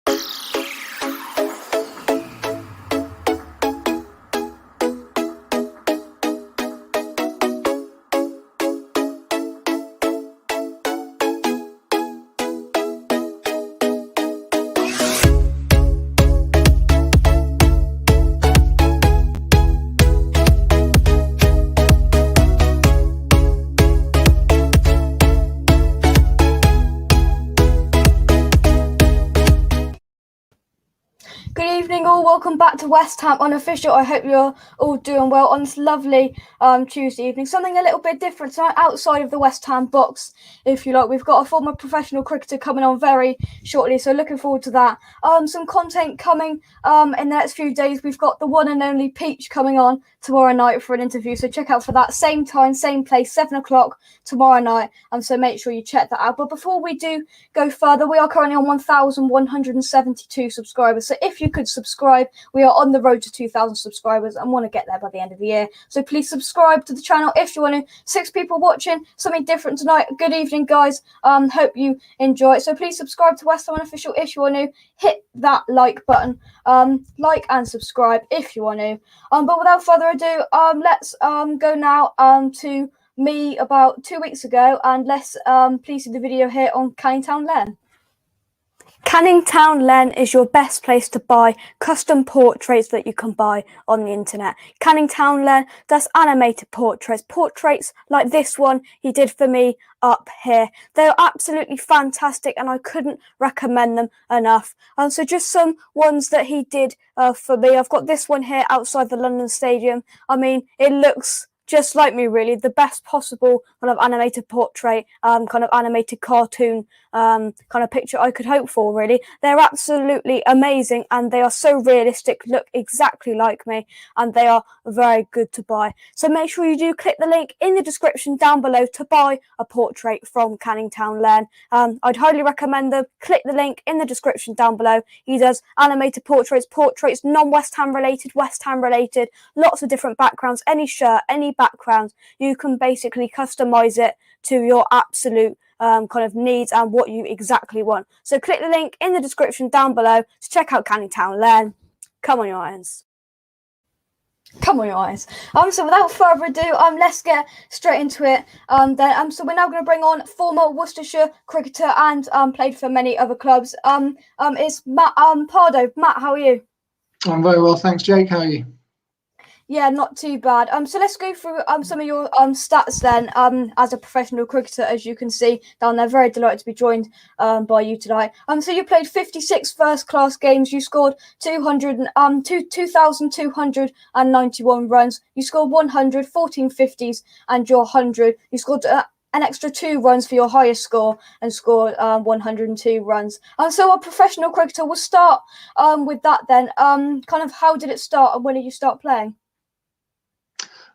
Good evening all, welcome back to West Ham Unofficial. I hope you're all doing well on this lovely Tuesday evening. Something a little bit different tonight, outside of the West Ham box, if you like. We've got a former professional cricketer coming on very shortly, so looking forward to that. Some content coming in the next few days. We've got the one and only Peach coming on tomorrow night for an interview, so check out for that. Same time, same place, 7 o'clock tomorrow night, so make sure you check that out. But before we do go further, we are currently on 1,172 subscribers, so if you could subscribe, we are on the road to 2,000 subscribers and want to get there by the end of the year, so please subscribe to the channel if you want to. 6 people watching, something different tonight. Good evening, guys. Hope you enjoy it, so please subscribe to West Ham Unofficial if you want to. Hit that like button, like and subscribe if you want to. But without further ado, let's go now to me about 2 weeks ago, and let's please see the video here on Canning Town Lane. Canning Town Lane is your best place to buy custom portraits that you can buy on the internet. Canning Town Lane does animated portraits like this one he did for me up here. They are absolutely fantastic and I couldn't recommend them enough. So just some ones that he did for me. I've got this one here outside the London Stadium. I mean, it looks just like me, really. The best possible kind of animated portrait, kind of animated cartoon kind of picture I could hope for, really. They're absolutely amazing and they are so realistic, look exactly like me, and they are very good to buy. So make sure you do click the link in the description down below to buy a portrait from Canning Town Lane. I'd highly recommend them. Click the link in the description down below. He does animated portraits, non-West Ham related, West Ham related, lots of different backgrounds, any shirt, any background. You can basically customize it to your absolute kind of needs and what you exactly want. So click the link in the description down below to check out Canning Town Lane. Come on, your eyes. Come on, your eyes. So without further ado, let's get straight into it. So we're now going to bring on former Worcestershire cricketer and played for many other clubs. It's Matt Pardoe. Matt, how are you? I'm very well, thanks, Jake. How are you? Yeah, not too bad. So let's go through some of your stats then. As a professional cricketer, as you can see down there, very delighted to be joined by you tonight. So you played 56 first-class games. You scored 2,291 runs. You scored 100, 14 50s, and your 100. You scored an extra 2 runs for your highest score and scored 102 runs. So a professional cricketer, we'll start with that then. Kind of how did it start and when did you start playing?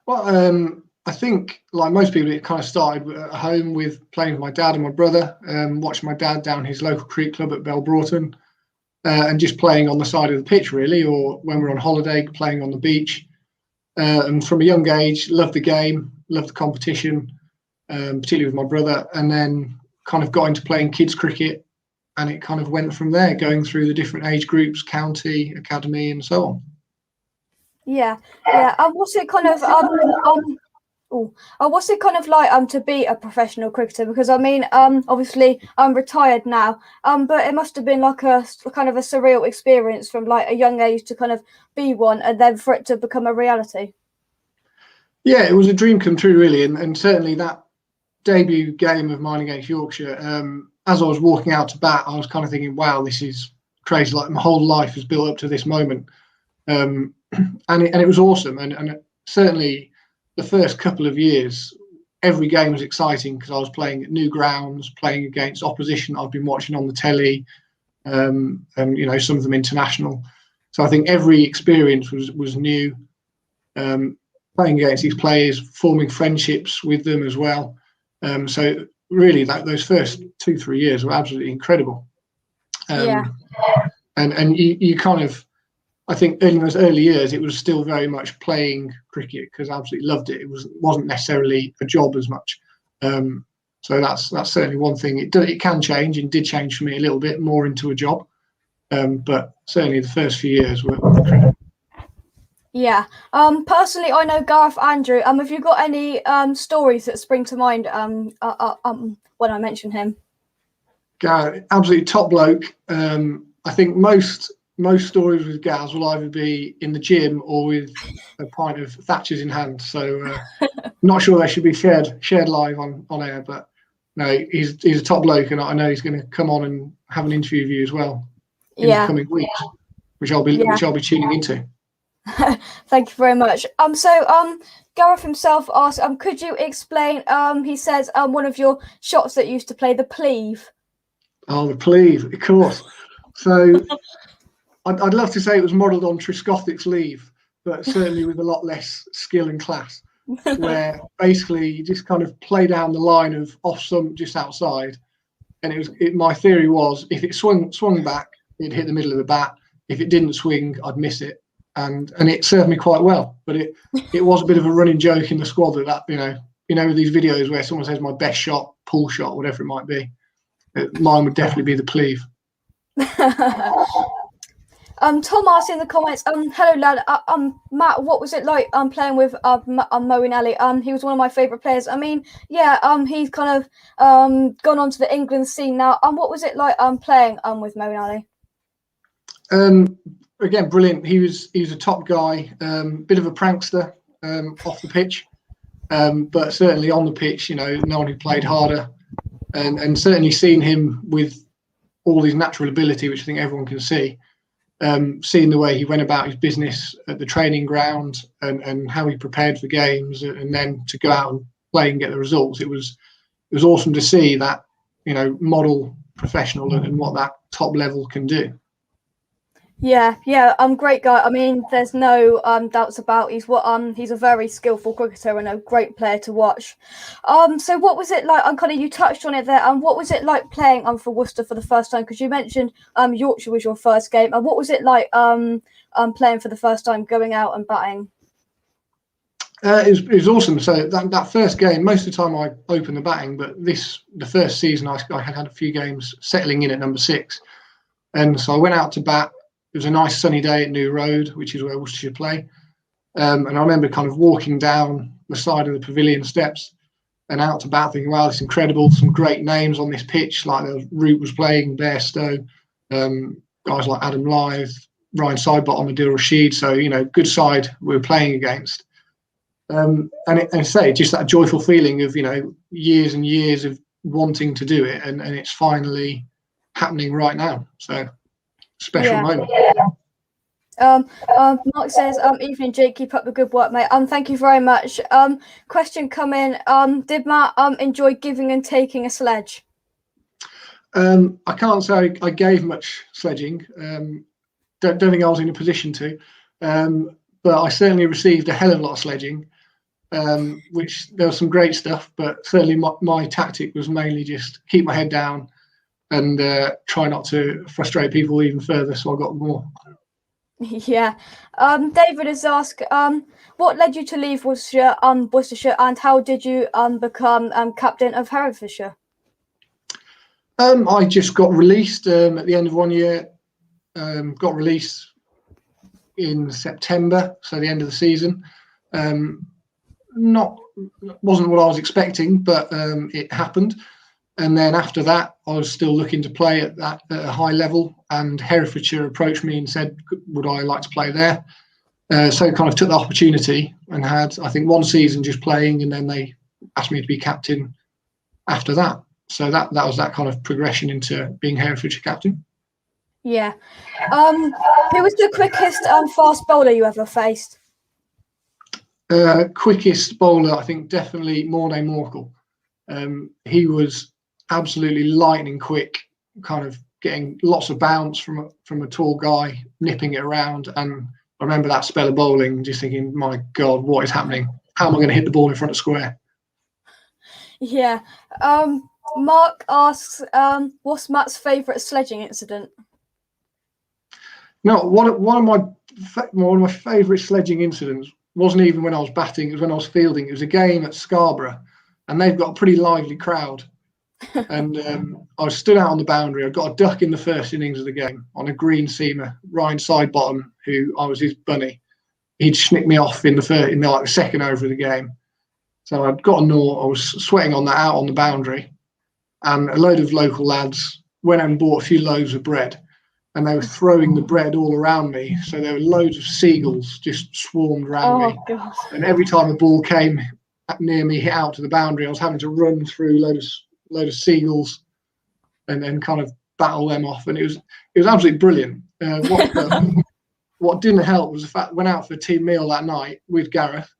Well, I think, like most people, it kind of started at home with playing with my dad and my brother, watching my dad down his local cricket club at Broughton, and just playing on the side of the pitch, really, or when we're on holiday, playing on the beach. And from a young age, loved the game, loved the competition, particularly with my brother, and then kind of got into playing kids cricket, and it kind of went from there, going through the different age groups, county, academy, and so on. Yeah. What's it kind of what's it kind of like to be a professional cricketer? Because I mean, obviously I'm retired now, but it must have been like a kind of a surreal experience from like a young age to kind of be one, and then for it to become a reality. Yeah, it was a dream come true, really, and certainly that debut game of mine against Yorkshire. As I was walking out to bat, I was kind of thinking, "Wow, this is crazy! Like my whole life has built up to this moment." And it was awesome, and certainly the first couple of years, every game was exciting because I was playing at new grounds, playing against opposition I've been watching on the telly, and you know, some of them international. So I think every experience was new. Playing against these players, forming friendships with them as well. So really, those first 2-3 years were absolutely incredible. And you kind of, I think in those early years, it was still very much playing cricket because I absolutely loved it. It wasn't necessarily a job as much. So that's certainly one thing. It can change and did change for me a little bit more into a job. but certainly the first few years were incredible. Yeah. Personally, I know Gareth Andrew. Have you got any stories that spring to mind when I mention him? Gareth, absolutely top bloke. I think most stories with Gaz will either be in the gym or with a pint of Thatcher's in hand. So not sure they should be shared live on air, but no, he's a top bloke, and I know he's going to come on and have an interview with you as well in the coming weeks, which I'll be tuning into. Thank you very much. So Gareth himself asked, could you explain? He says one of your shots that used to play, the Cleave. Oh, the Cleave, of course. So I'd love to say it was modelled on Trescothick's Leave, but certainly with a lot less skill and class, where basically you just kind of play down the line of off stump just outside, and my theory was if it swung back, it'd hit the middle of the bat. If it didn't swing, I'd miss it, and it served me quite well. But it was a bit of a running joke in the squad that with these videos where someone says my best shot, pull shot, whatever it might be. Mine would definitely be the Cleave. Tom asked in the comments, hello lad, Matt, what was it like playing with Moeen Ali? He was one of my favourite players. I mean, he's kind of gone on to the England scene now. What was it like playing with Moeen Ali? Again, brilliant. He was a top guy, bit of a prankster off the pitch, but certainly on the pitch, no one who played harder. And certainly seen him with all his natural ability, which I think everyone can see, seeing the way he went about his business at the training ground and how he prepared for games, and then to go out and play and get the results. It was awesome to see that, model professional and what that top level can do. Yeah, great guy. I mean, there's no doubts about he's a very skillful cricketer and a great player to watch. So what was it like? You touched on it there. What was it like playing for Worcester for the first time? Because you mentioned Yorkshire was your first game. And what was it like playing for the first time, going out and batting? It was awesome. So that first game, most of the time I opened the batting, but the first season I had a few games settling in at number 6, and so I went out to bat. It was a nice sunny day at New Road, which is where Worcestershire play. And I remember kind of walking down the side of the pavilion steps and out to bat thinking, wow, this is incredible. Some great names on this pitch, like Root was playing, Bairstow, guys like Adam Lyth, Ryan Sidebottom, Adil Rashid. So, good side we were playing against. And just that joyful feeling of, years and years of wanting to do it. And it's finally happening right now. So, special moment. Mark says, evening Jake, keep up the good work, mate. Thank you very much. Question come in, did Matt enjoy giving and taking a sledge? I can't say I gave much sledging. Don't think I was in a position to, but I certainly received a hell of a lot of sledging, which there was some great stuff, but certainly my tactic was mainly just keep my head down and try not to frustrate people even further, so I got more. Yeah. David has asked, what led you to leave Worcestershire, and how did you become captain of Herefordshire? I just got released at the end of one year. Got released in September, so the end of the season. Wasn't what I was expecting, but it happened. And then after that, I was still looking to play at a high level, and Herefordshire approached me and said, would I like to play there? So kind of took the opportunity and had, I think, one season just playing, and then they asked me to be captain after that. So that was that kind of progression into being Herefordshire captain. Yeah. Who was the quickest fast bowler you ever faced? Quickest bowler, I think definitely Morne Morkel. He was absolutely lightning quick, kind of getting lots of bounce from a tall guy, nipping it around. And I remember that spell of bowling, just thinking, my God, what is happening? How am I going to hit the ball in front of square? Yeah. Mark asks, what's Matt's favourite sledging incident? No, one of my favourite sledging incidents wasn't even when I was batting, it was when I was fielding. It was a game at Scarborough, and they've got a pretty lively crowd. And I stood out on the boundary. I got a duck in the first innings of the game on a green seamer, Ryan Sidebottom, who I was his bunny. He'd snicked me off in the second over of the game. So I'd got a naught. I was sweating on that out on the boundary, and a load of local lads went and bought a few loaves of bread, and they were throwing the bread all around me. So there were loads of seagulls just swarmed around me. God. And every time a ball came near me, hit out to the boundary, I was having to run through load of seagulls and then kind of battle them off. And it was absolutely brilliant. What didn't help was the fact I went out for a team meal that night with Gareth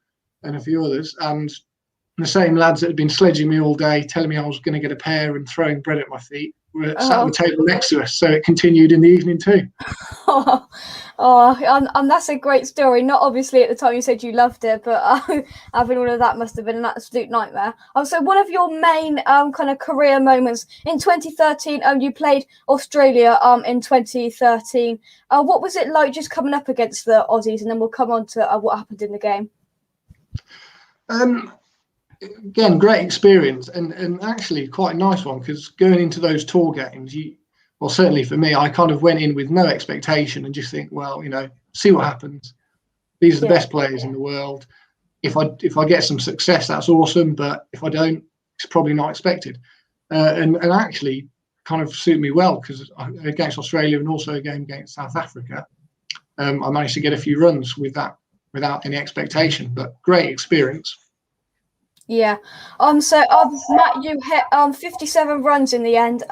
and a few others, and the same lads that had been sledging me all day, telling me I was going to get a pair and throwing bread at my feet, were sat at the table next to us. So it continued in the evening too. And that's a great story. Not obviously at the time you said you loved it, but having all of that must have been an absolute nightmare. So one of your main kind of career moments in 2013, you played Australia in 2013. What was it like just coming up against the Aussies? And then we'll come on to what happened in the game. Again, great experience and actually quite a nice one, because going into those tour games, well, certainly for me, I kind of went in with no expectation and just think, well, see what happens. These are the best players in the world. If I get some success, that's awesome. But if I don't, it's probably not expected. And actually kind of suit me well, because against Australia and also a game against South Africa, I managed to get a few runs with that without any expectation. But great experience. Yeah. So Matt, you hit 57 runs in the end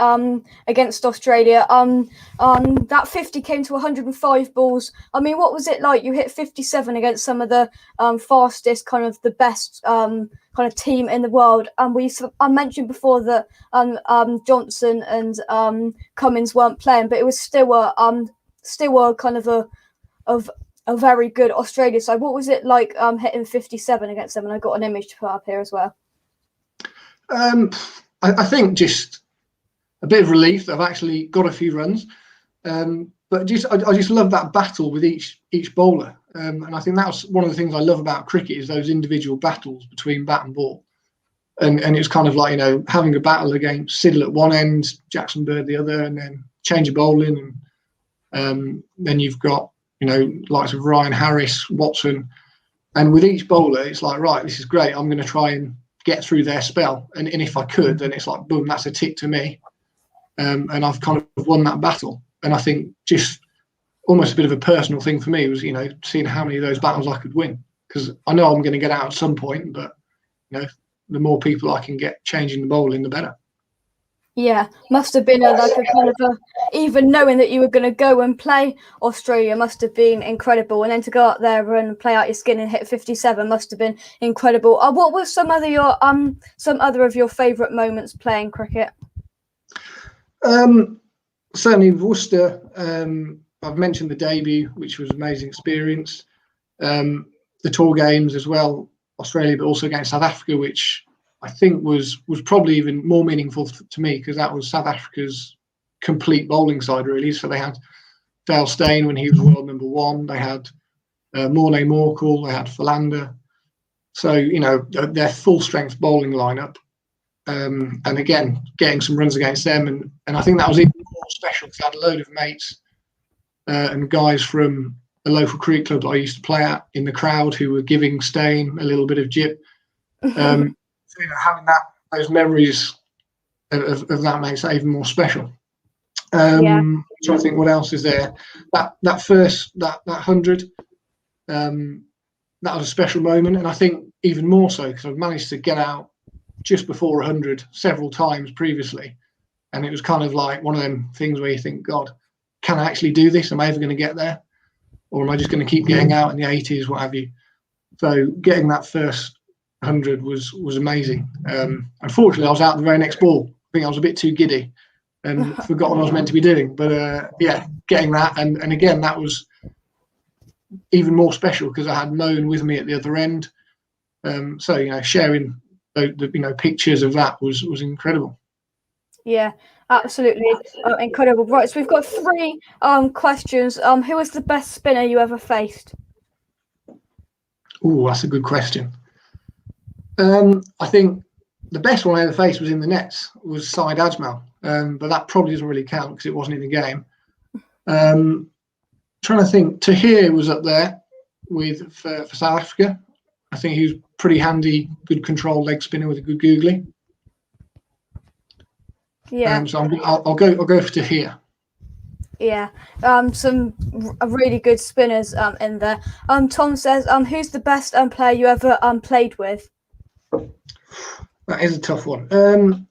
against Australia. That 50 came to 105 balls. I mean, what was it like? You hit 57 against some of the fastest, kind of the best kind of team in the world. And I mentioned before that Johnson and Cummins weren't playing, but it was still a kind of a very good Australia side. What was it like hitting 57 against them? And I got an image to put up here as well. I think just a bit of relief that I've actually got a few runs, but I just love that battle with each bowler, and I think that's one of the things I love about cricket is those individual battles between bat and ball, and it's kind of like having a battle against Siddle at one end, Jackson Bird the other, and then change of bowling, and then you've got likes of Ryan Harris, Watson, and with each bowler, it's like, right, this is great. I'm going to try and get through their spell, and if I could, then it's like, boom, that's a tick to me, and I've kind of won that battle. And I think just almost a bit of a personal thing for me was, seeing how many of those battles I could win, because I know I'm going to get out at some point, but the more people I can get changing the bowling, the better. Yeah, must have been even knowing that you were going to go and play Australia must have been incredible, and then to go out there and play out your skin and hit 57 must have been incredible. What were some other of your favourite moments playing cricket? Certainly Worcester. I've mentioned the debut, which was an amazing experience. The tour games as well, Australia, but also against South Africa, which I think was probably even more meaningful to me, because that was South Africa's complete bowling side, really. So they had Dale Steyn when he was world number one. They had Morne Morkel. They had Philander. So, their full strength bowling lineup. And again, getting some runs against them. And I think that was even more special because I had a load of mates and guys from a local cricket club that I used to play at in the crowd who were giving Steyn a little bit of jip. So, having those memories of that makes that even more special. So I think what else is there? That first 100, that was a special moment, and I think even more so because I've managed to get out just before 100 several times previously, and it was kind of like one of them things where you think, God, can I actually do this? Am I ever going to get there, or am I just going to keep getting out in the 80s, what have you? So getting that first 100 was amazing. Unfortunately, I was out the very next ball. I think I was a bit too giddy and forgot what I was meant to be doing. But getting that, and again, that was even more special because I had Moan with me at the other end. So sharing the pictures of that was incredible. Yeah, absolutely incredible. Right, so we've got 3 questions. Who was the best spinner you ever faced? Oh, that's a good question. I think the best one I ever faced was in the nets, was Saeed Ajmal, but that probably doesn't really count because it wasn't in the game. Trying to think, Tahir was up there for South Africa. I think he was pretty handy, good control leg spinner with a good googly. Yeah. So I'll go for Tahir. Yeah, some really good spinners in there. Tom says, who's the best player you ever played with? That is a tough one.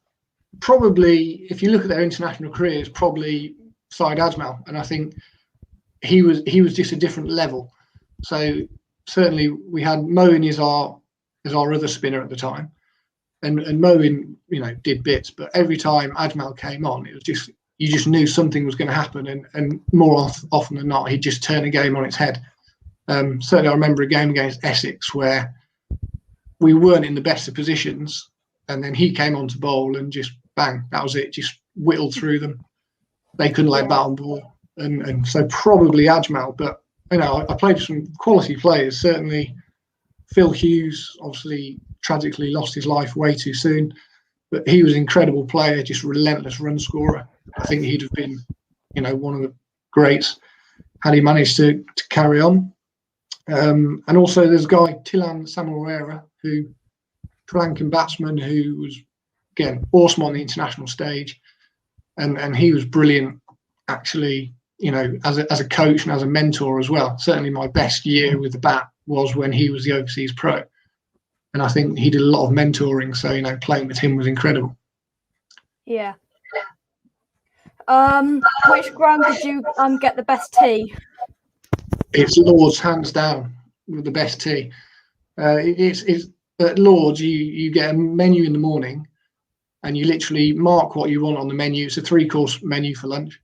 Probably, if you look at their international careers, probably Saeed Ajmal, and I think he was just a different level. So certainly we had Moeen as our other spinner at the time, and Moeen, did bits, but every time Ajmal came on, it was just, you just knew something was going to happen, and more often than not, he'd just turn a game on its head. Certainly, I remember a game against Essex where we weren't in the best of positions, and then he came on to bowl and just bang, that was it, just whittled through them. They couldn't lay bat on ball, and so probably Ajmal. But I played with some quality players. Certainly, Phil Hughes obviously tragically lost his life way too soon, but he was an incredible player, just relentless run scorer. I think he'd have been, one of the greats had he managed to carry on. And also there's a guy, Tilan Samorera, who Sri Lankan batsman who was, again, awesome on the international stage. And he was brilliant, actually, as a coach and as a mentor as well. Certainly my best year with the bat was when he was the overseas pro. And I think he did a lot of mentoring. So, playing with him was incredible. Yeah. Which ground did you get the best tee? It's Lord's, hands down, with the best tee. It's at Lord's, you get a menu in the morning, and you literally mark what you want on the menu. It's a 3-course menu for lunch.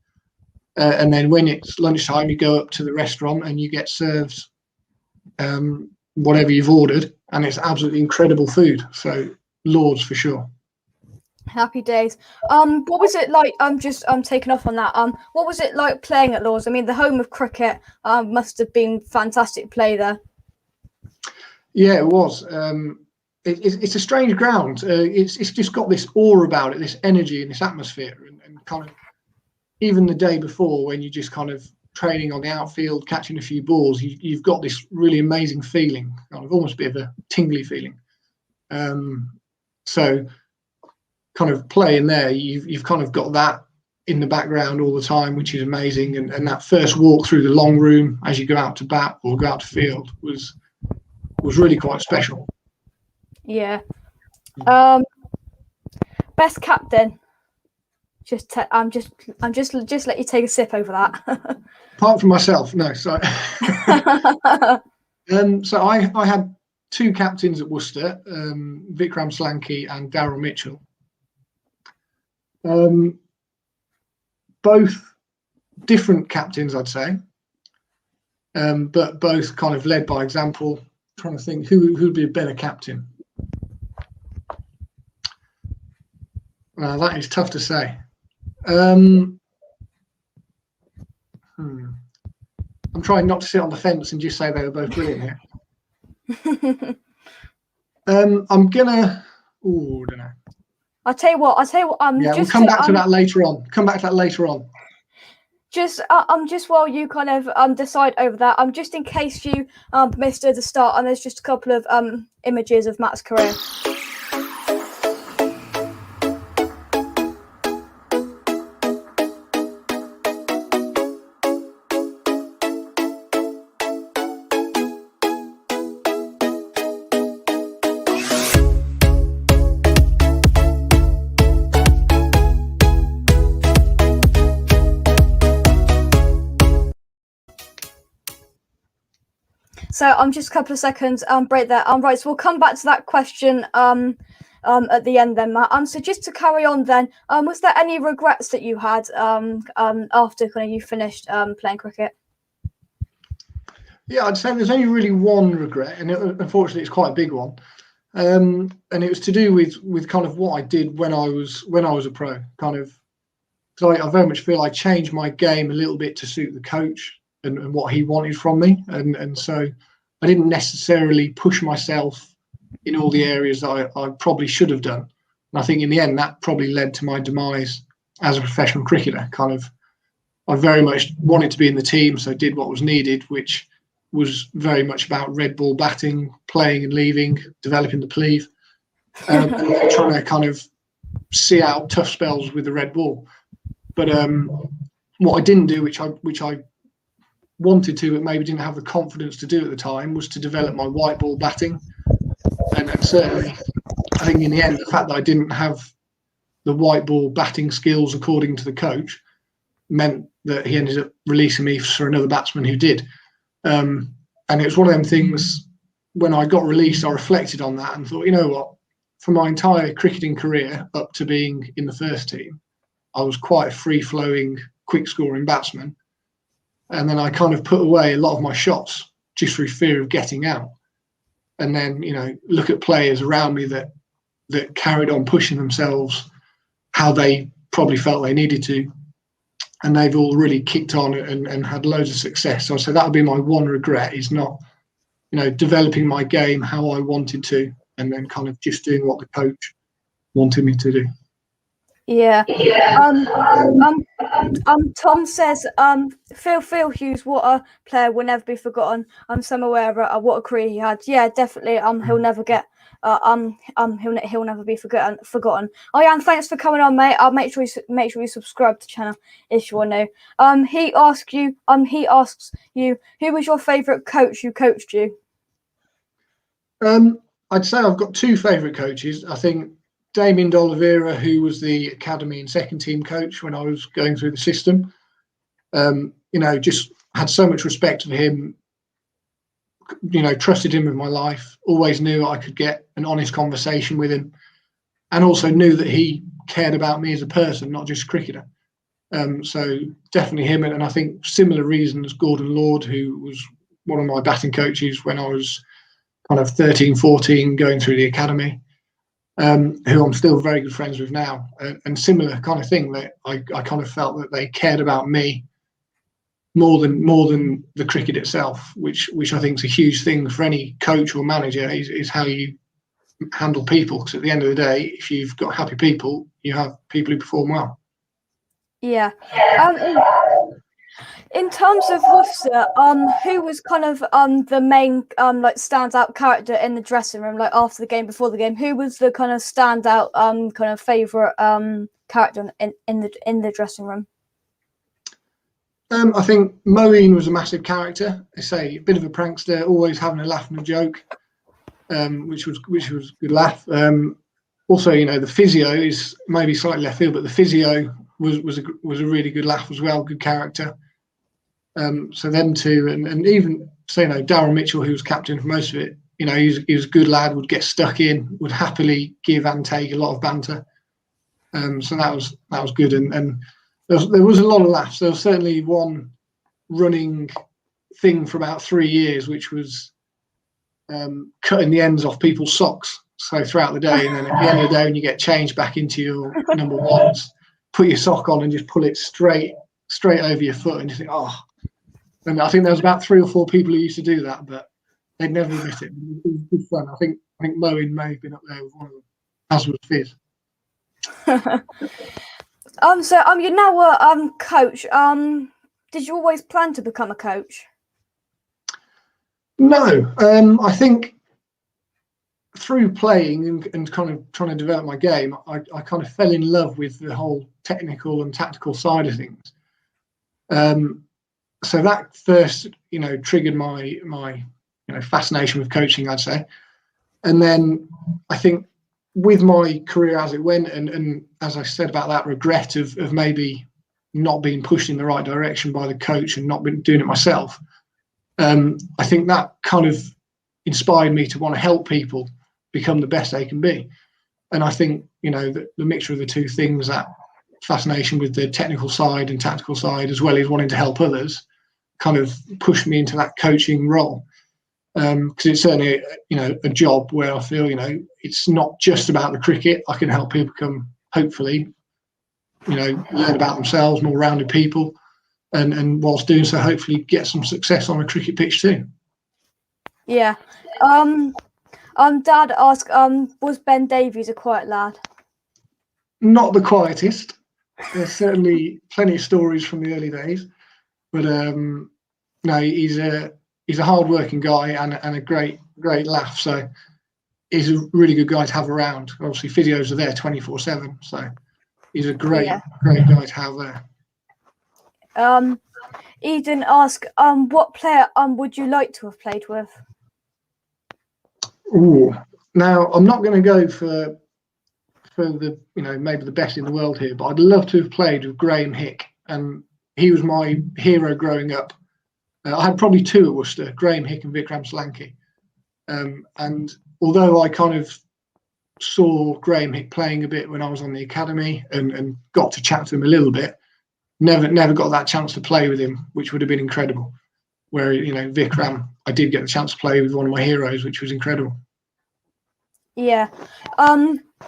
And then when it's lunchtime, you go up to the restaurant and you get served whatever you've ordered, and it's absolutely incredible food. So Lord's for sure. Happy days. What was it like? I'm taking off on that. What was it like playing at Lord's? I mean, the home of cricket. Must have been fantastic play there. Yeah, it was. It's a strange ground. It's just got this aura about it, this energy and this atmosphere, and kind of even the day before when you're just kind of training on the outfield, catching a few balls, you've got this really amazing feeling, kind of almost a bit of a tingly feeling. So kind of playing there, you've kind of got that in the background all the time, which is amazing. And that first walk through the long room as you go out to bat or go out to field was really quite special. Yeah. Best captain. I'm just let you take a sip over that. Apart from myself, no. Sorry. So I had 2 captains at Worcester, Vikram Slanky and Daryl Mitchell. Both different captains, I'd say, but both kind of led by example. I'm trying to think who'd be a better captain. That is tough to say. I'm trying not to sit on the fence and just say they were both brilliant here. I'm gonna. Oh, I don't know. I'll tell you what. We'll come back to that later on. Just while you kind of decide over that, just in case you missed at the start, and there's just a couple of images of Matt's career. So just a couple of seconds break there. Right, so we'll come back to that question at the end then, Matt. So just to carry on then, was there any regrets that you had after kind of you finished playing cricket? Yeah, I'd say there's only really one regret, and unfortunately it's quite a big one. And it was to do with kind of what I did when I was a pro. Kind of, because I very much feel I changed my game a little bit to suit the coach and what he wanted from me, and so I didn't necessarily push myself in all the areas that I probably should have done. And I think in the end, that probably led to my demise as a professional cricketer. I very much wanted to be in the team, so did what was needed, which was very much about red ball batting, playing and leaving, developing the pleve, and trying to kind of see out tough spells with the red ball. But what I didn't do, which I wanted to, but maybe didn't have the confidence to do at the time, was to develop my white ball batting. And certainly, I think in the end, the fact that I didn't have the white ball batting skills according to the coach meant that he ended up releasing me for another batsman who did. And it was one of them things, when I got released, I reflected on that and thought, you know what, for my entire cricketing career up to being in the first team, I was quite a free-flowing, quick-scoring batsman. And then I kind of put away a lot of my shots just through fear of getting out. And then, look at players around me that carried on pushing themselves how they probably felt they needed to. And they've all really kicked on and had loads of success. So I'd say that would be my one regret, is not, developing my game how I wanted to, and then kind of just doing what the coach wanted me to do. Yeah. Tom says, Phil Hughes, what a player, will never be forgotten. I'm so aware of what a career he had. Yeah, definitely. He'll never get. He'll never be forgotten. Oh yeah, and thanks for coming on, mate. I'll make sure you subscribe to the channel if you want to. He asks you, who was your favourite coach who coached you? I'd say I've got two favourite coaches. I think Damien D'Oliveira, who was the academy and second team coach when I was going through the system, just had so much respect for him. Trusted him with my life, always knew I could get an honest conversation with him, and also knew that he cared about me as a person, not just a cricketer. So definitely him. And I think similar reasons, Gordon Lord, who was one of my batting coaches when I was kind of 13, 14, going through the academy, who I'm still very good friends with now. And similar kind of thing, that I kind of felt that they cared about me more than the cricket itself, which I think is a huge thing for any coach or manager, is how you handle people. Because at the end of the day, if you've got happy people, you have people who perform well. Yeah. In terms of Worcester, who was kind of the main standout character in the dressing room, like after the game, before the game? Who was the kind of standout kind of favourite character in the dressing room? I think Boleyn was a massive character. I say a bit of a prankster, always having a laugh and a joke, which was a good laugh. Also, the physio is maybe slightly left field, but the physio was a really good laugh as well, good character. So them two, and even Darryl Mitchell, who was captain for most of it, he was a good lad, would get stuck in, would happily give and take a lot of banter. So that was good, and there was a lot of laughs. There was certainly one running thing for about 3 years, which was cutting the ends off people's socks. So throughout the day, and then at the end of the day, when you get changed back into your number ones, put your sock on and just pull it straight over your foot, and you think, oh. And I think there was about 3 or 4 people who used to do that, but they'd never admit it. It was good fun. I think Bowen may have been up there with one of them, as was Fizz. So you're now a coach. Did you always plan to become a coach? No, I think through playing and kind of trying to develop my game, I kind of fell in love with the whole technical and tactical side of things. So that first, triggered my fascination with coaching, I'd say. And then I think with my career as it went, and as I said about that regret of maybe not being pushed in the right direction by the coach and not been doing it myself, I think that kind of inspired me to want to help people become the best they can be. And I think, the mixture of the two things, that fascination with the technical side and tactical side, as well as wanting to help others, kind of pushed me into that coaching role. Because it's certainly, a job where I feel, it's not just about the cricket. I can help people become, hopefully, learn about themselves, more rounded people, and whilst doing so, hopefully get some success on a cricket pitch too. Yeah. Dad asked, was Ben Davies a quiet lad? not the quietest. There's certainly plenty of stories from the early days, but no, he's a hard-working guy and a great laugh. So he's a really good guy to have around. Obviously, physios are there 24/7, so he's a great guy to have there. Eden asked, what player would you like to have played with? Ooh. Now, I'm not going to go for the maybe the best in the world here, but I'd love to have played with Graham Hick, and he was my hero growing up. I had probably two at Worcester, Graham Hick and Vikram Solanki. And although I kind of saw Graham Hick playing a bit when I was on the academy and got to chat to him a little bit, never got that chance to play with him, which would have been incredible. Where, Vikram, I did get the chance to play with one of my heroes, which was incredible. Yeah.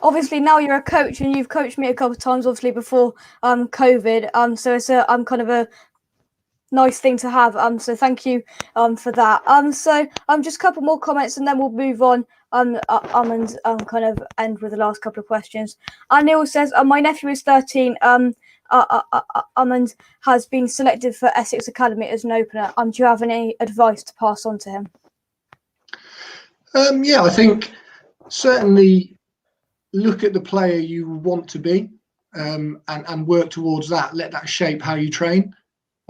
Obviously now you're a coach and you've coached me a couple of times, obviously before COVID. So it's kind of a nice thing to have. So thank you for that. So just a couple more comments and then we'll move on. And kind of end with the last couple of questions. Neil says, my nephew is 13. And has been selected for Essex Academy as an opener. Do you have any advice to pass on to him? Yeah, I think certainly look at the player you want to be, and work towards that. Let that shape how you train.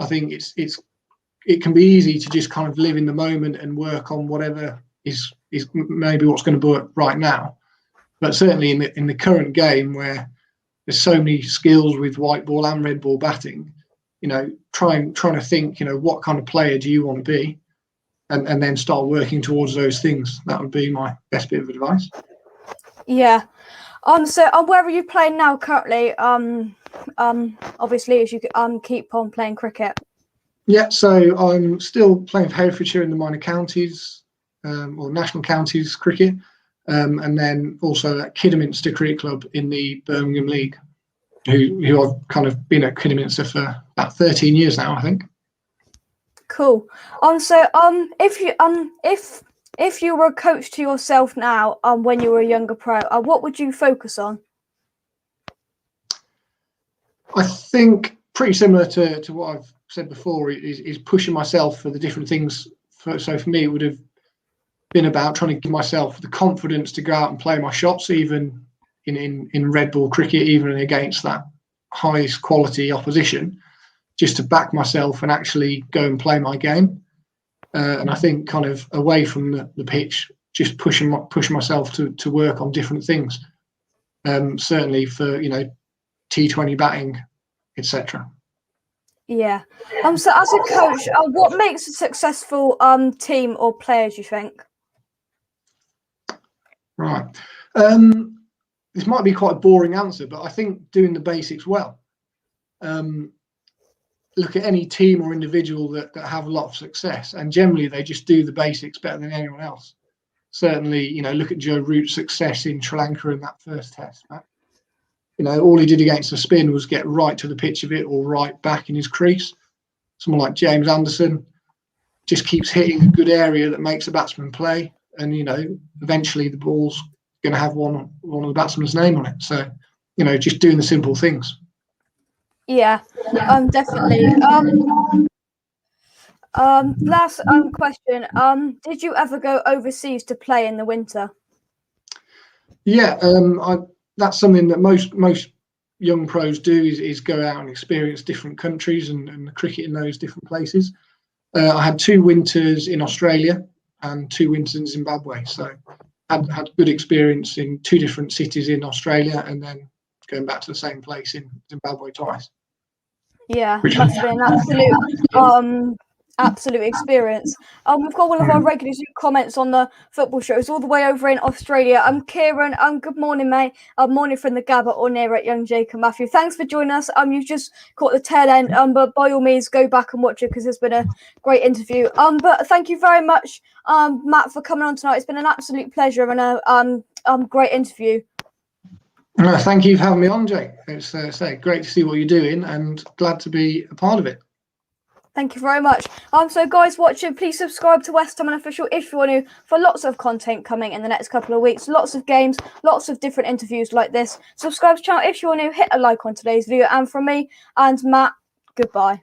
I think it can be easy to just kind of live in the moment and work on whatever is maybe what's going to work right now. But certainly in the current game where there's so many skills with white ball and red ball batting, trying to think, what kind of player do you want to be, and then start working towards those things. That would be my best bit of advice. Yeah. So where are you playing now currently? Obviously, as you keep on playing cricket. Yeah, so I'm still playing for Herefordshire in the minor counties, or national counties cricket, and then also at Kidderminster Cricket Club in the Birmingham League, who I've kind of been at Kidderminster for about 13 years now, I think. Cool. So if you were a coach to yourself now, when you were a younger pro, what would you focus on? I think pretty similar to what I've said before is pushing myself for the different things. So for me, it would have been about trying to give myself the confidence to go out and play my shots, even in red ball cricket, even against that highest quality opposition, just to back myself and actually go and play my game. And I think kind of away from the pitch, just pushing myself to work on different things. Certainly for T20 batting, etc. Yeah. So as a coach, what makes a successful team or player, do you think? Right. This might be quite a boring answer, but I think doing the basics well. Look at any team or individual that have a lot of success, and generally they just do the basics better than anyone else. Certainly, look at Joe Root's success in Sri Lanka in that first test match. All he did against the spin was get right to the pitch of it or right back in his crease. Someone like James Anderson just keeps hitting a good area that makes a batsman play, and eventually the ball's going to have one of the batsman's name on it. So, just doing the simple things. Yeah, definitely. Last question. Did you ever go overseas to play in the winter? Yeah, that's something that most young pros do is go out and experience different countries and cricket in those different places. I had 2 winters in Australia and 2 winters in Zimbabwe. So had good experience in 2 different cities in Australia and then going back to the same place in Zimbabwe twice. Yeah, must have been an absolute experience. We've got one of our regulars who comments on the football shows all the way over in Australia. Kieran, good morning, mate. Morning from the Gabba or near at Young Jake and Matthew. Thanks for joining us. You've just caught the tail end, but by all means go back and watch it because it's been a great interview. But thank you very much, Matt, for coming on tonight. It's been an absolute pleasure and a great interview. Thank you for having me on, Jake. It's great to see what you're doing and glad to be a part of it. Thank you very much. So guys watching, please subscribe to West Ham Unofficial if you want to, for lots of content coming in the next couple of weeks. Lots of games, lots of different interviews like this. Subscribe to the channel if you want to. Hit a like on today's video. And from me and Matt, goodbye.